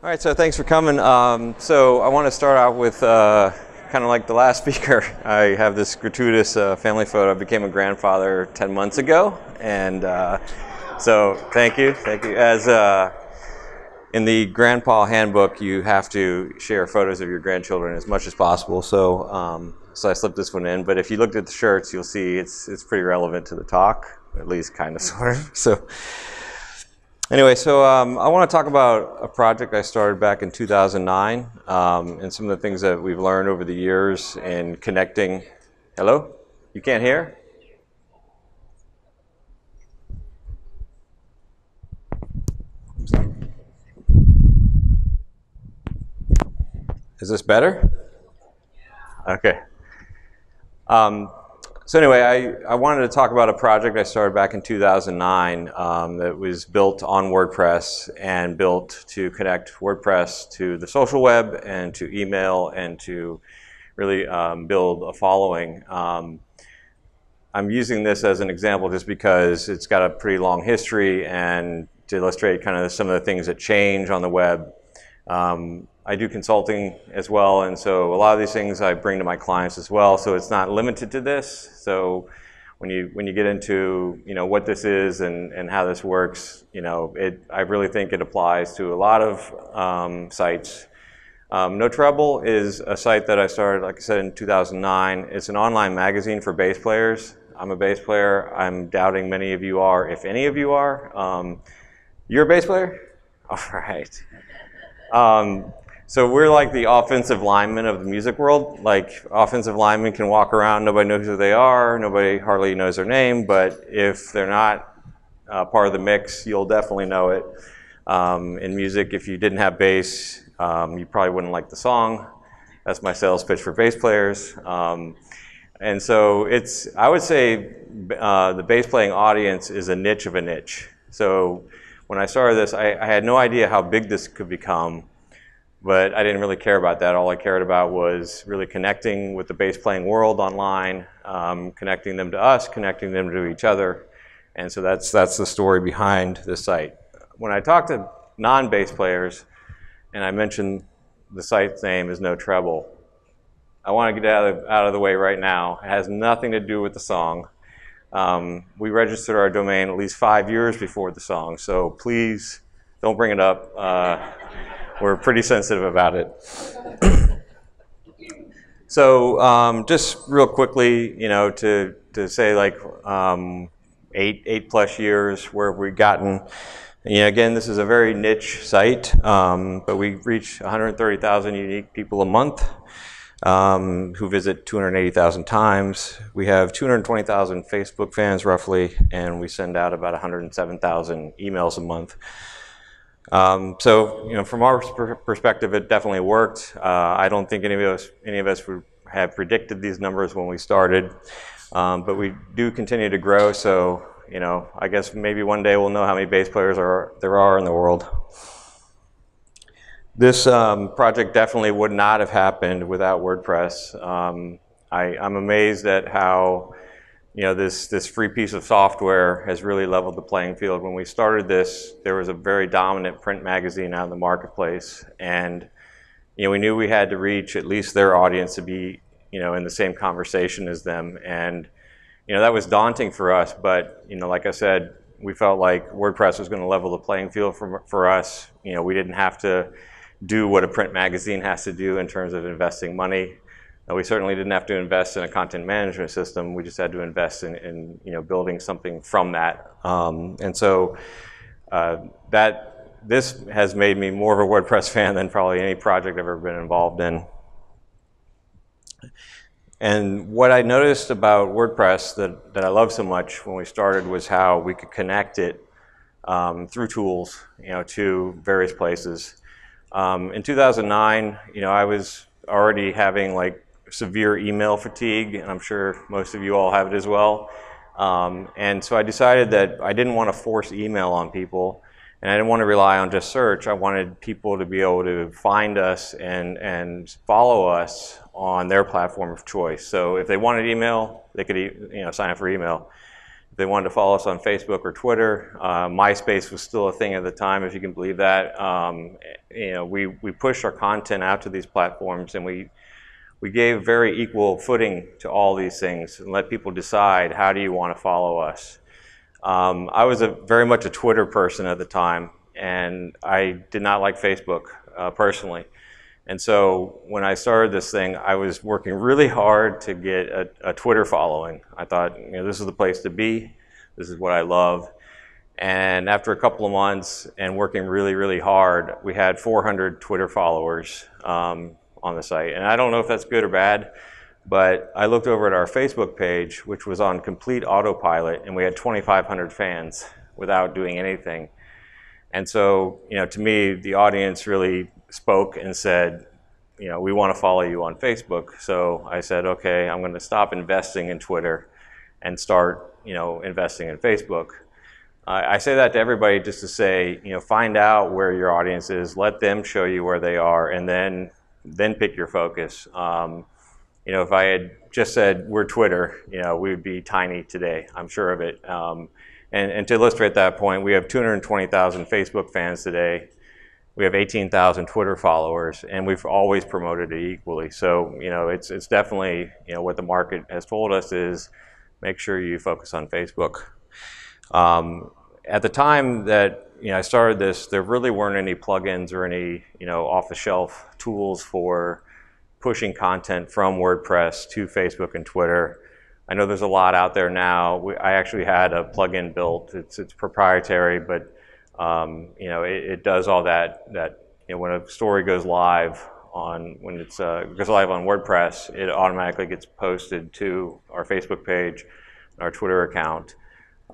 All right, so thanks for coming. So I want to start out with kind of like the last speaker. I have this gratuitous family photo. I became a grandfather 10 months ago, and so thank you. As in the Grandpa Handbook, you have to share photos of your grandchildren as much as possible. So so I slipped this one in. But if you looked at the shirts, you'll see it's pretty relevant to the talk, at least kind of, sort of. So. Anyway, so I want to talk about a project I started back in 2009 and some of the things that we've learned over the years in connecting. Hello? You can't hear? Is this better? Okay. So anyway, I wanted to talk about a project I started back in 2009 that was built on WordPress and built to connect WordPress to the social web and to email and to really build a following. I'm using this as an example just because it's got a pretty long history and to illustrate kind of some of the things that change on the web. I do consulting as well, and so a lot of these things I bring to my clients as well. So it's not limited to this. So when you get into what this is and how this works, I really think it applies to a lot of sites. No Trouble is a site that I started, like I said, in 2009. It's an online magazine for bass players. I'm a bass player. I'm doubting many of you are, if any of you are. You're a bass player? All right. So we're like the offensive linemen of the music world. Like, offensive linemen can walk around, nobody knows who they are, nobody hardly knows their name, but if they're not part of the mix, you'll definitely know it. In music, if you didn't have bass, you probably wouldn't like the song. That's my sales pitch for bass players. And so I would say the bass playing audience is a niche of a niche. So when I started this, I had no idea how big this could become. But I didn't really care about that. All I cared about was really connecting with the bass playing world online, connecting them to us, connecting them to each other. And so that's the story behind this site. When I talk to non-bass players, and I mention the site's name is No Treble, I want to get out of the way right now. It has nothing to do with the song. We registered our domain at least 5 years before the song, so please don't bring it up. We're pretty sensitive about it. So just real quickly, to say like 8+ years, where have we gotten? Again, this is a very niche site, but we reach 130,000 unique people a month who visit 280,000 times. We have 220,000 Facebook fans roughly, and we send out about 107,000 emails a month. So, from our perspective, it definitely worked. I don't think any of us would have predicted these numbers when we started, but we do continue to grow. So, I guess maybe one day we'll know how many bass players there are in the world. This project definitely would not have happened without WordPress. I'm amazed at how this free piece of software has really leveled the playing field. When we started this, there was a very dominant print magazine out in the marketplace, and we knew we had to reach at least their audience to be in the same conversation as them, and that was daunting for us. But like I said, we felt like WordPress was going to level the playing field for us. We didn't have to do what a print magazine has to do in terms of investing money. We certainly didn't have to invest in a content management system. We just had to invest in building something from that. And so this has made me more of a WordPress fan than probably any project I've ever been involved in. And what I noticed about WordPress that I love so much when we started was how we could connect it through tools, to various places. In 2009, I was already having like severe email fatigue, and I'm sure most of you all have it as well. And so I decided that I didn't want to force email on people, and I didn't want to rely on just search. I wanted people to be able to find us and follow us on their platform of choice. So if they wanted email, they could sign up for email. If they wanted to follow us on Facebook or Twitter, MySpace was still a thing at the time, if you can believe that. We pushed our content out to these platforms, and we gave very equal footing to all these things and let people decide, how do you want to follow us? I was very much a Twitter person at the time, and I did not like Facebook personally. And so when I started this thing, I was working really hard to get a Twitter following. I thought, this is the place to be. This is what I love. And after a couple of months and working really, really hard, we had 400 Twitter followers on the site. And I don't know if that's good or bad, but I looked over at our Facebook page, which was on complete autopilot, and we had 2,500 fans without doing anything. And so, to me, the audience really spoke and said, we want to follow you on Facebook. So I said, okay, I'm going to stop investing in Twitter and start, investing in Facebook. I say that to everybody just to say, find out where your audience is, let them show you where they are, and then pick your focus. If I had just said we're Twitter, we would be tiny today. I'm sure of it. And to illustrate that point, we have 220,000 Facebook fans today. We have 18,000 Twitter followers, and we've always promoted it equally. So, it's definitely, what the market has told us is make sure you focus on Facebook. At the time that I started this, there really weren't any plugins or any off-the-shelf tools for pushing content from WordPress to Facebook and Twitter. I know there's a lot out there now. I actually had a plugin built. It's proprietary, but it does all that. When a story goes live on WordPress, it automatically gets posted to our Facebook page, our Twitter account.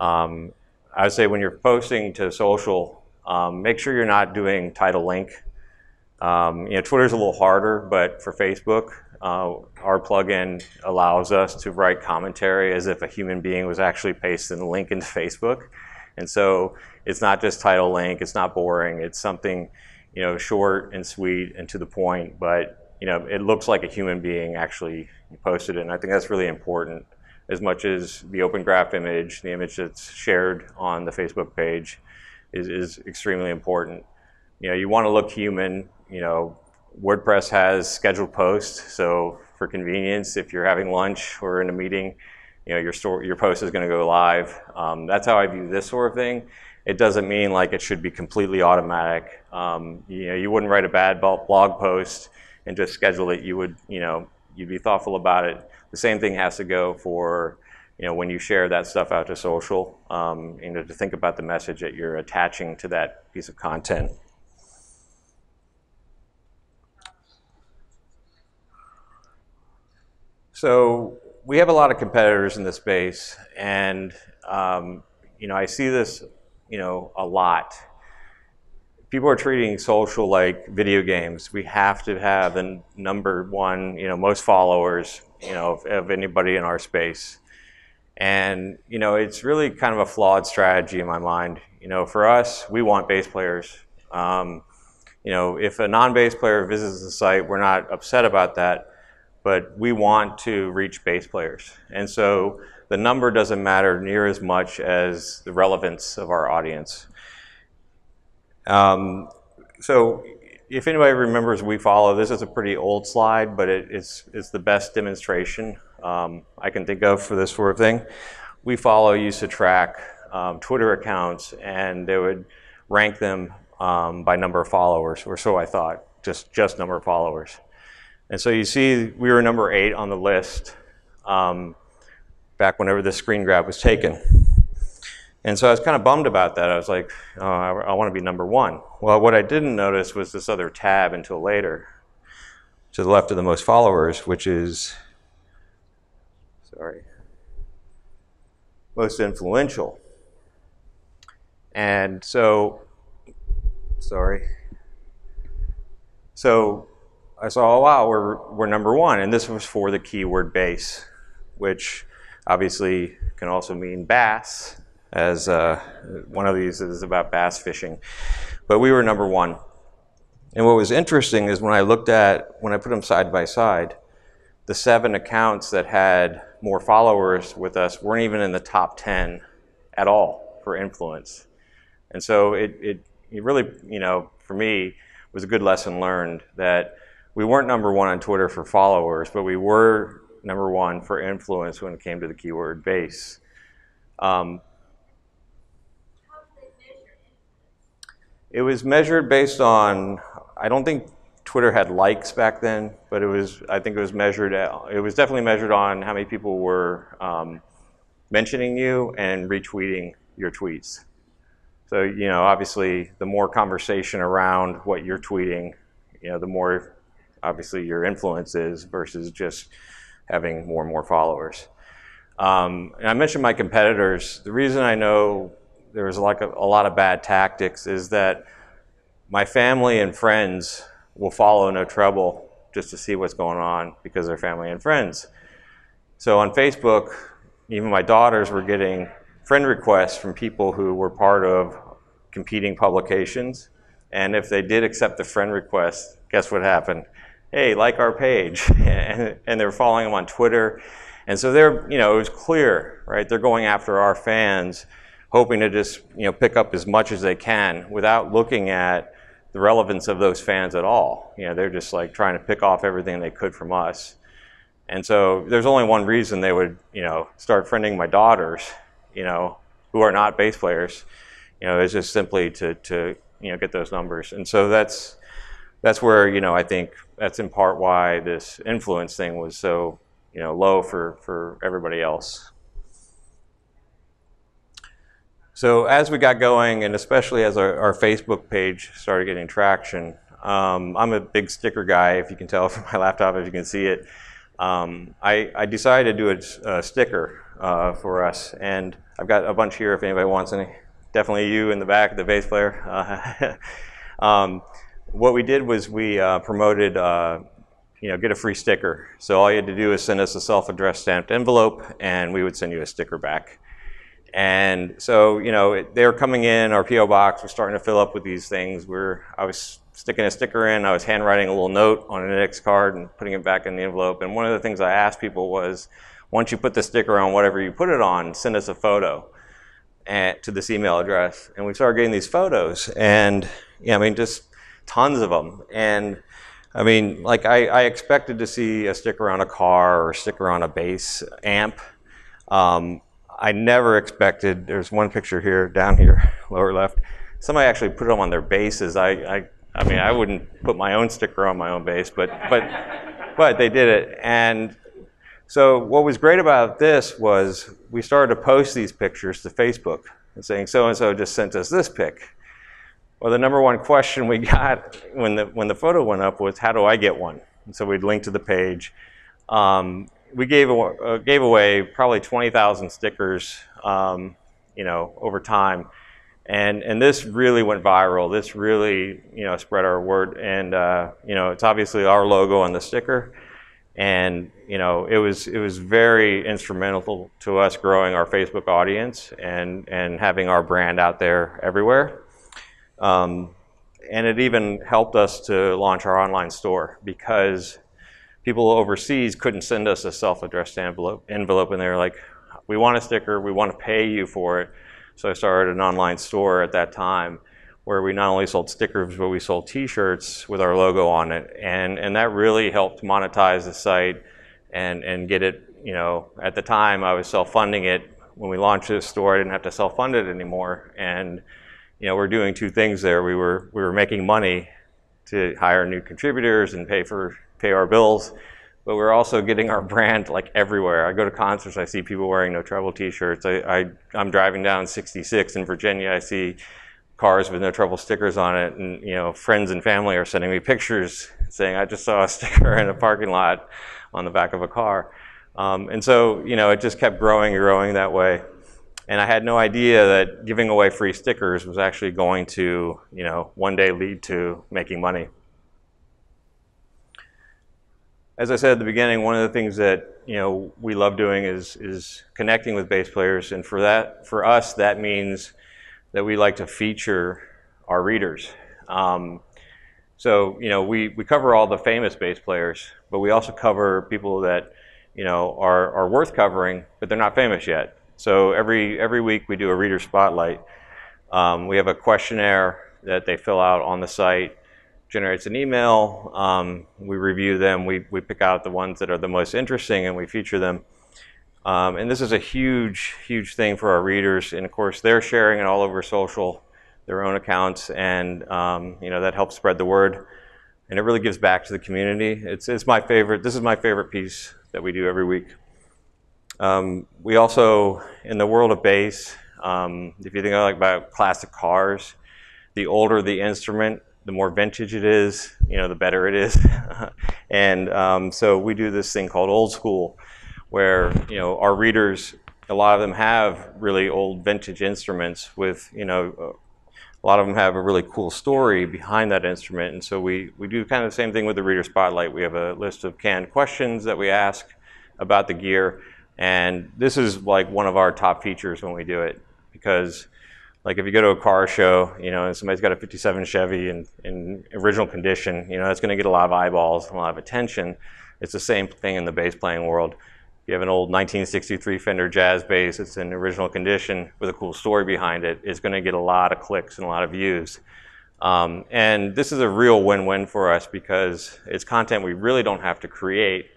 I would say when you're posting to social, make sure you're not doing title link. Twitter's a little harder, but for Facebook, our plugin allows us to write commentary as if a human being was actually pasting the link into Facebook. And so it's not just title link, it's not boring, it's something short and sweet and to the point, but it looks like a human being actually posted it. And I think that's really important, as much as the open graph image, the image that's shared on the Facebook page is extremely important. You want to look human. WordPress has scheduled posts, so for convenience, if you're having lunch or in a meeting, your post is going to go live. That's how I view this sort of thing. It doesn't mean like it should be completely automatic. You wouldn't write a bad blog post and just schedule it. You would, you'd be thoughtful about it. The same thing has to go for, when you share that stuff out to social, to think about the message that you're attaching to that piece of content. So we have a lot of competitors in this space, and I see this, a lot. People are treating social like video games. We have to have the number one, most followers, of anybody in our space. And, it's really kind of a flawed strategy in my mind. For us, we want bass players. If a non-bass player visits the site, we're not upset about that, but we want to reach bass players. And so the number doesn't matter near as much as the relevance of our audience. So if anybody remembers WeFollow, this is a pretty old slide, but it's the best demonstration I can think of for this sort of thing. WeFollow used to track Twitter accounts, and they would rank them by number of followers, or so I thought, just number of followers. And so you see we were number 8 on the list back whenever this screen grab was taken. And so I was kind of bummed about that. I was like, oh, I want to be number 1. Well, what I didn't notice was this other tab until later, to the left of the most followers, which is, most influential. And so, So I saw, oh wow, we're number 1, and this was for the keyword base, which obviously can also mean bass, as one of these is about bass fishing. But we were number 1. And what was interesting is when I put them side by side, the 7 accounts that had more followers with us weren't even in the top 10 at all for influence. And so it really, you know, for me, was a good lesson learned that we weren't number one on Twitter for followers, but we were number one for influence when it came to the keyword base. It was measured based on, I don't think Twitter had likes back then, but it was, I think it was measured at, it was definitely measured on how many people were mentioning you and retweeting your tweets. So, you know, obviously the more conversation around what you're tweeting, you know, the more obviously your influence is versus just having more and more followers. And I mentioned my competitors. The reason I know there was like a lot of bad tactics is that my family and friends will follow no trouble just to see what's going on because they're family and friends. So on Facebook, even my daughters were getting friend requests from people who were part of competing publications. And if they did accept the friend request, guess what happened? Hey, like our page. And they were following them on Twitter. And so they're, you know, it was clear, right? They're going after our fans, hoping to just, you know, pick up as much as they can without looking at the relevance of those fans at all. You know, they're just like trying to pick off everything they could from us. And so there's only one reason they would, you know, start friending my daughters, you know, who are not bass players. You know, it's just simply to you know, get those numbers. And so that's where, you know, I think that's in part why this influence thing was so, you know, low for everybody else. So as we got going, and especially as our Facebook page started getting traction, I'm a big sticker guy, if you can tell from my laptop, if you can see it. I decided to do a sticker for us, and I've got a bunch here if anybody wants any. Definitely you in the back, the bass player. What we did was we promoted, you know, get a free sticker. So all you had to do is send us a self-addressed stamped envelope, and we would send you a sticker back. And so, you know, they were coming in, our P.O. box was starting to fill up with these things. I was sticking a sticker in, I was handwriting a little note on an index card and putting it back in the envelope. And one of the things I asked people was, once you put the sticker on whatever you put it on, send us a photo to this email address. And we started getting these photos, and yeah, I mean, just tons of them. And I mean, like I expected to see a sticker on a car or a sticker on a bass amp. I never expected, there's one picture here, down here, lower left. Somebody actually put them on their basses. I mean, I wouldn't put my own sticker on my own bass, but they did it. And so what was great about this was we started to post these pictures to Facebook and saying, so-and-so just sent us this pic. Well, the number one question we got when the photo went up was, how do I get one? And so we'd link to the page. We gave away probably 20,000 stickers, you know, over time, and this really went viral. This really, you know, spread our word, and you know, it's obviously our logo on the sticker, and you know, it was very instrumental to us growing our Facebook audience and having our brand out there everywhere, and it even helped us to launch our online store because people overseas couldn't send us a self-addressed envelope, and they were like, we want a sticker, we want to pay you for it. So I started an online store at that time where we not only sold stickers, but we sold t-shirts with our logo on it. And that really helped monetize the site and get it, you know, at the time I was self-funding it. When we launched this store, I didn't have to self-fund it anymore. And, you know, we're doing two things there. We were making money to hire new contributors and pay our bills, but we're also getting our brand like everywhere. I go to concerts, I see people wearing No Trouble t-shirts. I'm driving down 66 in Virginia, I see cars with No Trouble stickers on it, and you know, friends and family are sending me pictures saying, I just saw a sticker in a parking lot on the back of a car. And so, you know, it just kept growing and growing that way. And I had no idea that giving away free stickers was actually going to, you know, one day lead to making money. As I said at the beginning, one of the things that, you know, we love doing is connecting with bass players, and for us, that means that we like to feature our readers. So, you know, we cover all the famous bass players, but we also cover people that, are worth covering, but they're not famous yet. So every week we do a reader spotlight. We have a questionnaire that they fill out on the site, generates an email. We review them. We pick out the ones that are the most interesting and we feature them. And this is a huge thing for our readers. And of course, they're sharing it all over social, their own accounts, and that helps spread the word. And it really gives back to the community. It's my favorite. This is my favorite piece that we do every week. We also, in the world of bass, if you think about classic cars, the older the instrument, the more vintage it is, the better it is. And so we do this thing called old school, where our readers, a lot of them have really old vintage instruments with a lot of them have a really cool story behind that instrument. And so we do kind of the same thing with the Reader Spotlight. We have a list of canned questions that we ask about the gear. And this is like one of our top features when we do it, because like if you go to a car show, and somebody's got a 57 Chevy in original condition, that's going to get a lot of eyeballs and a lot of attention. It's the same thing in the bass playing world. You have an old 1963 Fender Jazz bass, it's in original condition with a cool story behind it, it's going to get a lot of clicks and a lot of views. And this is a real win-win for us because it's content we really don't have to create.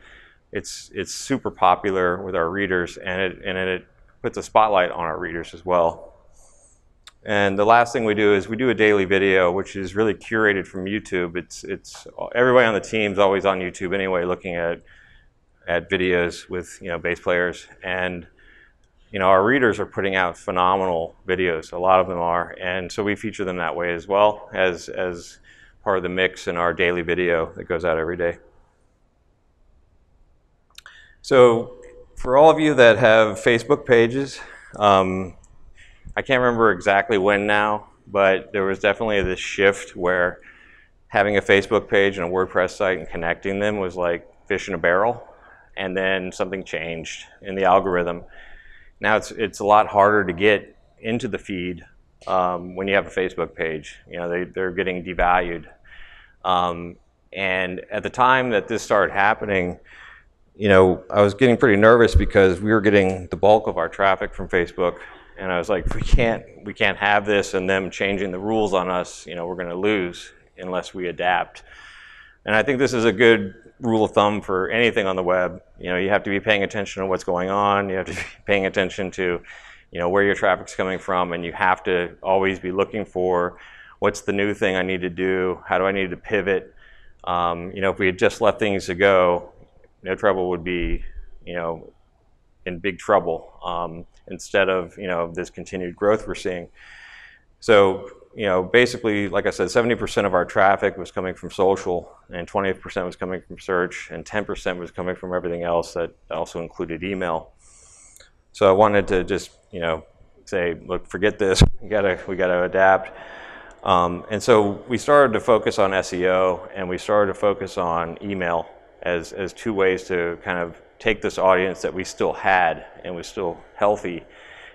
It's super popular with our readers, and it puts a spotlight on our readers as well. And the last thing we do is we do a daily video, which is really curated from YouTube. It's everybody on the team's always on YouTube anyway, looking at videos with bass players, and our readers are putting out phenomenal videos. A lot of them are, and so we feature them that way as well as part of the mix in our daily video that goes out every day. So for all of you that have Facebook pages, I can't remember exactly when now, but there was definitely this shift where having a Facebook page and a WordPress site and connecting them was like fish in a barrel. And then something changed in the algorithm. Now it's a lot harder to get into the feed when you have a Facebook page. They're getting devalued. And at the time that this started happening, I was getting pretty nervous because we were getting the bulk of our traffic from Facebook, and I was like, we can't have this and them changing the rules on us. We're going to lose unless we adapt. And I think this is a good rule of thumb for anything on the web. You have to be paying attention to what's going on. You have to be paying attention to, where your traffic's coming from, and you have to always be looking for what's the new thing I need to do. How do I need to pivot? If we had just let things to go, No Trouble would be, in big trouble instead of this continued growth we're seeing. So basically, like I said, 70% of our traffic was coming from social, and 20% was coming from search, and 10% was coming from everything else that also included email. So I wanted to just, say, look, forget this. We gotta adapt. And so we started to focus on SEO, and we started to focus on email as two ways to kind of take this audience that we still had and was still healthy,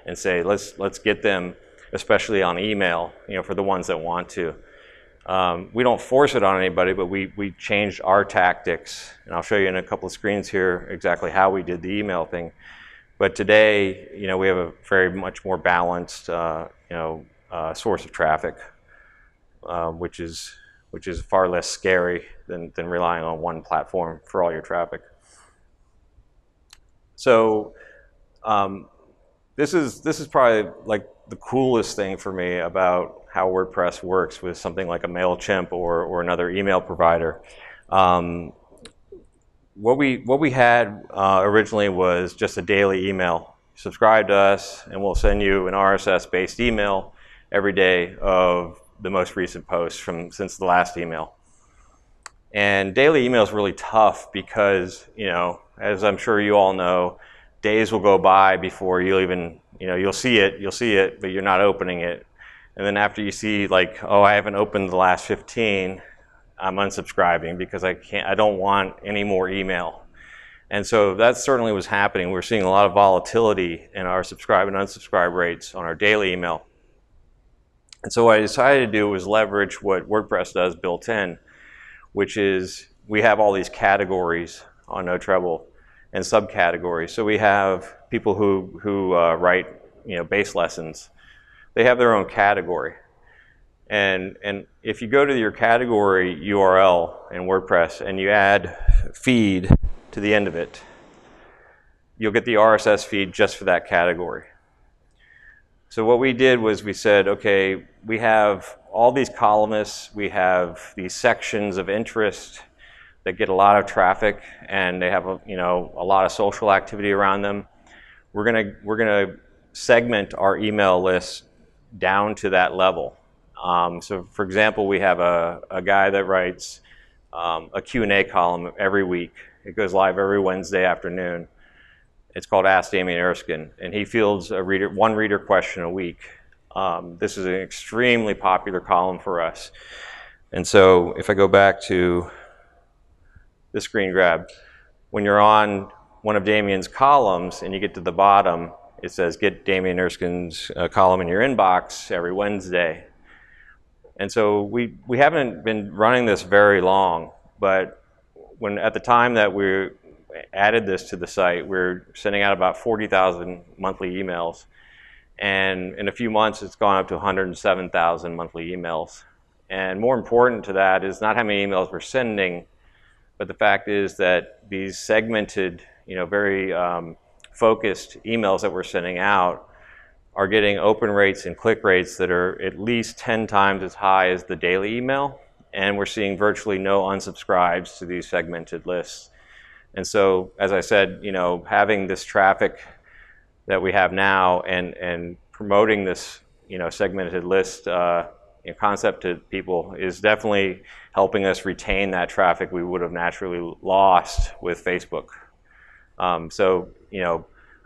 and say, let's get them, especially on email, for the ones that want to. We don't force it on anybody, but we changed our tactics, and I'll show you in a couple of screens here exactly how we did the email thing. But today, we have a very much more balanced, source of traffic, which is far less scary than relying on one platform for all your traffic. So this is probably like the coolest thing for me about how WordPress works with something like a MailChimp or another email provider. What we had originally was just a daily email. Subscribe to us and we'll send you an RSS-based email every day of the most recent posts since the last email. And daily email is really tough because, as I'm sure you all know, days will go by before you'll even, you'll see it, but you're not opening it. And then after you see like, oh, I haven't opened the last 15, I'm unsubscribing because I don't want any more email. And so that certainly was happening. We're seeing a lot of volatility in our subscribe and unsubscribe rates on our daily email. And so what I decided to do was leverage what WordPress does built in, which is we have all these categories on No Trouble. and subcategories. So we have people who write, bass lessons. They have their own category. And if you go to your category URL in WordPress and you add feed to the end of it, you'll get the RSS feed just for that category. So what we did was we said, okay, we have all these columnists, we have these sections of interest that get a lot of traffic and they have a lot of social activity around them. We're gonna segment our email list down to that level. So for example, we have a guy that writes a Q&A column every week. It goes live every Wednesday afternoon. It's called Ask Damien Erskine, and he fields one reader question a week. This is an extremely popular column for us. And so if I go back to the screen grab, when you're on one of Damien's columns and you get to the bottom, it says get Damien Erskine's column in your inbox every Wednesday. And so we haven't been running this very long, but at the time that we added this to the site, we're sending out about 40,000 monthly emails. And in a few months, it's gone up to 107,000 monthly emails. And more important to that is not how many emails we're sending, but the fact is that these segmented, very focused emails that we're sending out are getting open rates and click rates that are at least 10 times as high as the daily email. And we're seeing virtually no unsubscribes to these segmented lists. And so, as I said, having this traffic that we have now and promoting this, segmented list concept to people is definitely helping us retain that traffic we would have naturally lost with Facebook. So,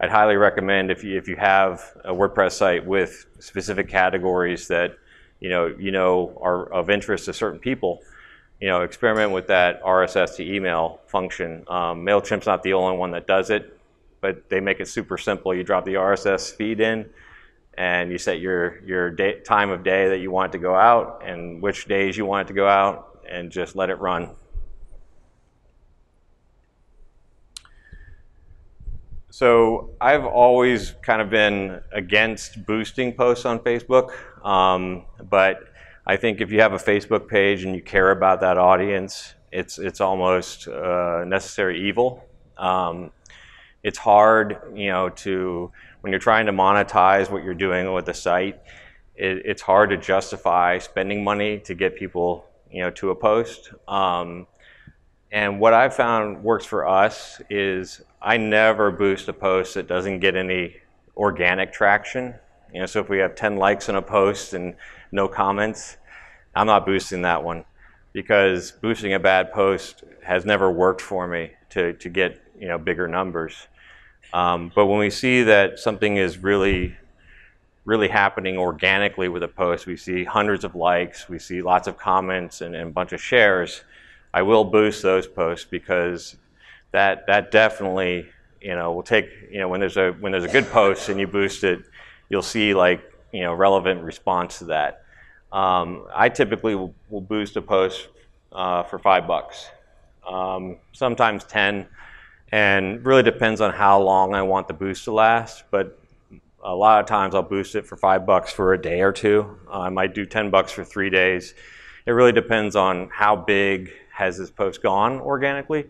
I'd highly recommend if you have a WordPress site with specific categories that are of interest to certain people, experiment with that RSS to email function. MailChimp's not the only one that does it, but they make it super simple. You drop the RSS feed in, and you set your time of day that you want it to go out and which days you want it to go out, and just let it run. So I've always kind of been against boosting posts on Facebook, but I think if you have a Facebook page and you care about that audience, it's almost necessary evil. It's hard, when you're trying to monetize what you're doing with the site, it's hard to justify spending money to get people, to a post. And what I've found works for us is I never boost a post that doesn't get any organic traction. So if we have 10 likes on a post and no comments, I'm not boosting that one, because boosting a bad post has never worked for me to get bigger numbers. But when we see that something is really happening organically with a post, we see hundreds of likes, we see lots of comments and a bunch of shares, I will boost those posts, because that definitely will take, when there's a good post and you boost it, you'll see relevant response to that. I typically will boost a post for $5, sometimes 10, and really depends on how long I want the boost to last. But a lot of times I'll boost it for $5 for a day or two. I might do $10 for 3 days. It really depends on how big has this post gone organically.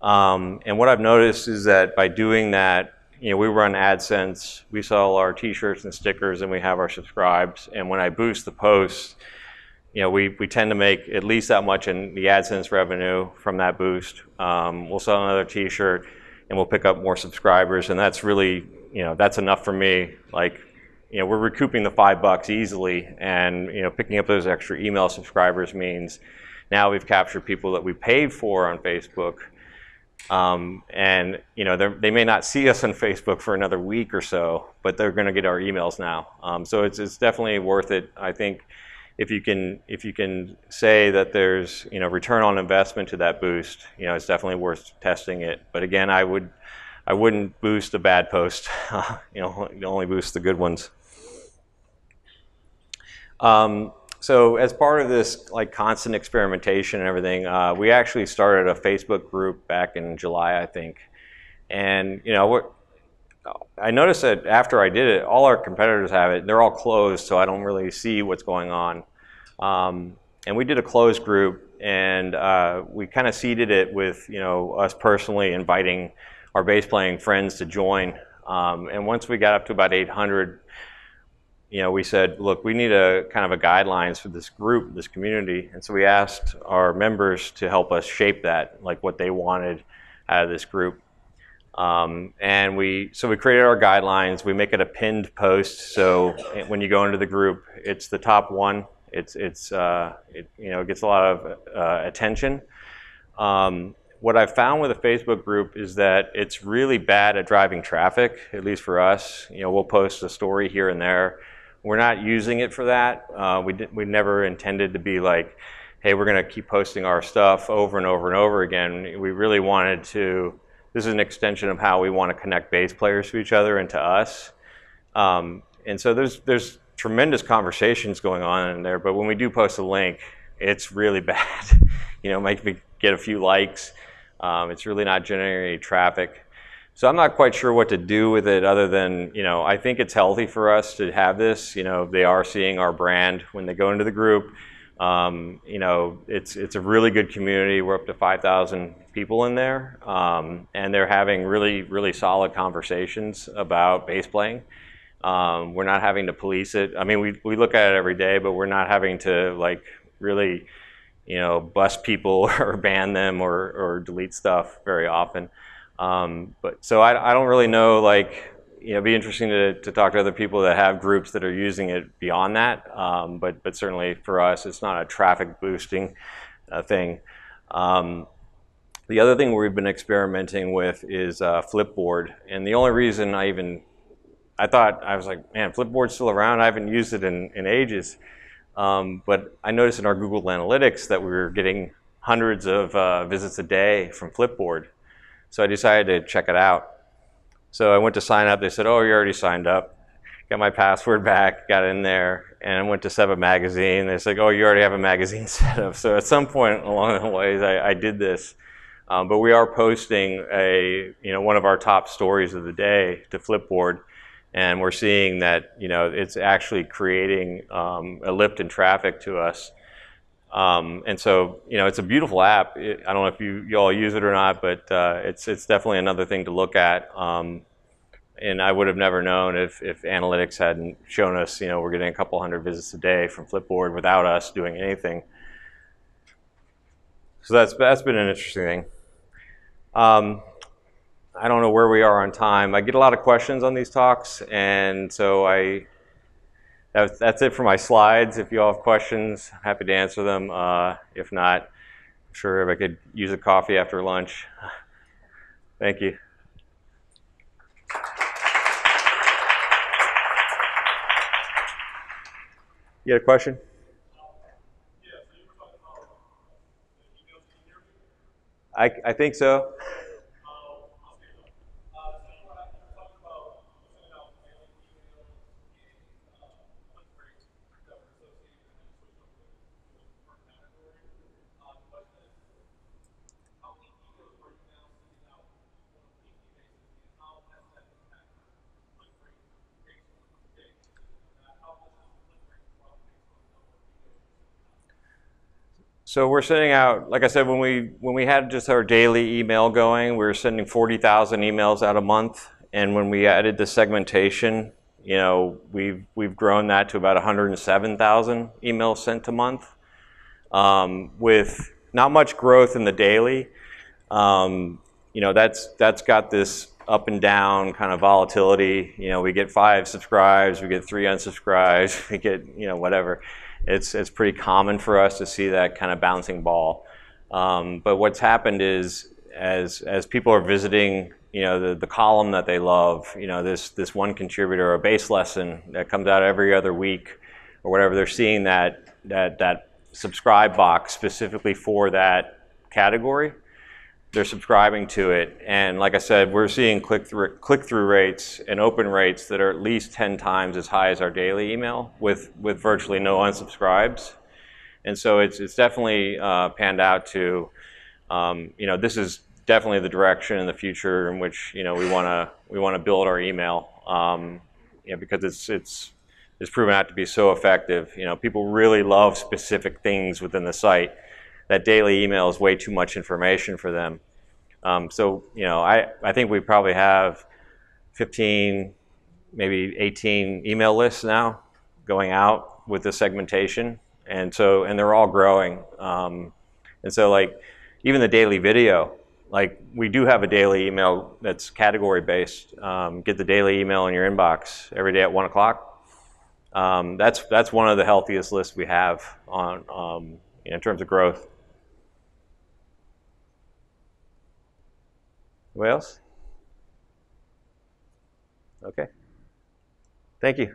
And what I've noticed is that by doing that, we run AdSense, we sell our t-shirts and stickers, and we have our subscribes. And when I boost the post, we tend to make at least that much in the AdSense revenue from that boost. We'll sell another t-shirt and we'll pick up more subscribers, and that's really, that's enough for me. We're recouping the $5 easily, and picking up those extra email subscribers means now we've captured people that we paid for on Facebook. And they may not see us on Facebook for another week or so, but they're going to get our emails now. So it's definitely worth it. I think if you can say that there's return on investment to that boost, it's definitely worth testing it. But again, I wouldn't boost a bad post. Only boost the good ones. So as part of this constant experimentation and everything, we actually started a Facebook group back in July, I think. And I noticed that after I did it, all our competitors have it. They're all closed, so I don't really see what's going on. And we did a closed group, and we kind of seeded it with us personally inviting our bass playing friends to join. And once we got up to about 800, we said, look, we need a kind of a guidelines for this group, this community. And so we asked our members to help us shape that, like what they wanted out of this group. And so we created our guidelines. We make it a pinned post, so when you go into the group, it's the top one. It gets a lot of attention. What I've found with a Facebook group is that it's really bad at driving traffic, at least for us. We'll post a story here and there. We're not using it for that. We never intended to be like, hey, we're going to keep posting our stuff over and over and over again. We really wanted to. This is an extension of how we want to connect bass players to each other and to us. And so there's tremendous conversations going on in there, but when we do post a link, it's really bad. Might get a few likes. It's really not generating any traffic. So I'm not quite sure what to do with it other than, I think it's healthy for us to have this. They are seeing our brand when they go into the group. It's a really good community. We're up to 5,000 people in there, and they're having really, really solid conversations about bass playing. We're not having to police it. I mean, we look at it every day, but we're not having to really, bust people or ban them or delete stuff very often. But so I don't really know, it'd be interesting to talk to other people that have groups that are using it beyond that. But certainly for us, it's not a traffic boosting thing. The other thing we've been experimenting with is Flipboard. And the only reason I was like, man, Flipboard's still around. I haven't used it in ages. But I noticed in our Google Analytics that we were getting hundreds of visits a day from Flipboard. So I decided to check it out. So I went to sign up. They said, oh, you already signed up. Got my password back, got in there, and I went to set up a magazine. They said, oh, you already have a magazine set up. So at some point along the way, I did this. But we are posting one of our top stories of the day to Flipboard, and we're seeing that it's actually creating a lift in traffic to us. And so it's a beautiful app. I don't know if you all use it or not, but it's definitely another thing to look at. And I would have never known if analytics hadn't shown us we're getting a couple hundred visits a day from Flipboard without us doing anything. So that's been an interesting thing. I don't know where we are on time. I get a lot of questions on these talks, and so that's it for my slides. If you all have questions, I'm happy to answer them. If not, I'm sure if I could use a coffee after lunch. Thank you. You had a question? I think so. So we're sending out, like I said, when we had just our daily email going, we were sending 40,000 emails out a month. And when we added the segmentation, we've grown that to about 107,000 emails sent a month, with not much growth in the daily. That's got this up and down kind of volatility. We get 5 subscribes, we get 3 unsubscribes, we get whatever. It's pretty common for us to see that kind of bouncing ball. But what's happened is as people are visiting, the column that they love, this one contributor, a bass lesson that comes out every other week or whatever, they're seeing that subscribe box specifically for that category. They're subscribing to it, and like I said, we're seeing click-through rates and open rates that are at least 10 times as high as our daily email with virtually no unsubscribes. And so it's definitely panned out to, this is definitely the direction in the future in which we want to build our email. Because it's proven out to be so effective. People really love specific things within the site. That daily email is way too much information for them. I think we probably have 15, maybe 18 email lists now going out with the segmentation, and they're all growing. Even the daily video, we do have a daily email that's category based. Get the daily email in your inbox every day at 1 o'clock. That's one of the healthiest lists we have on in terms of growth. Anybody else? Okay. Thank you.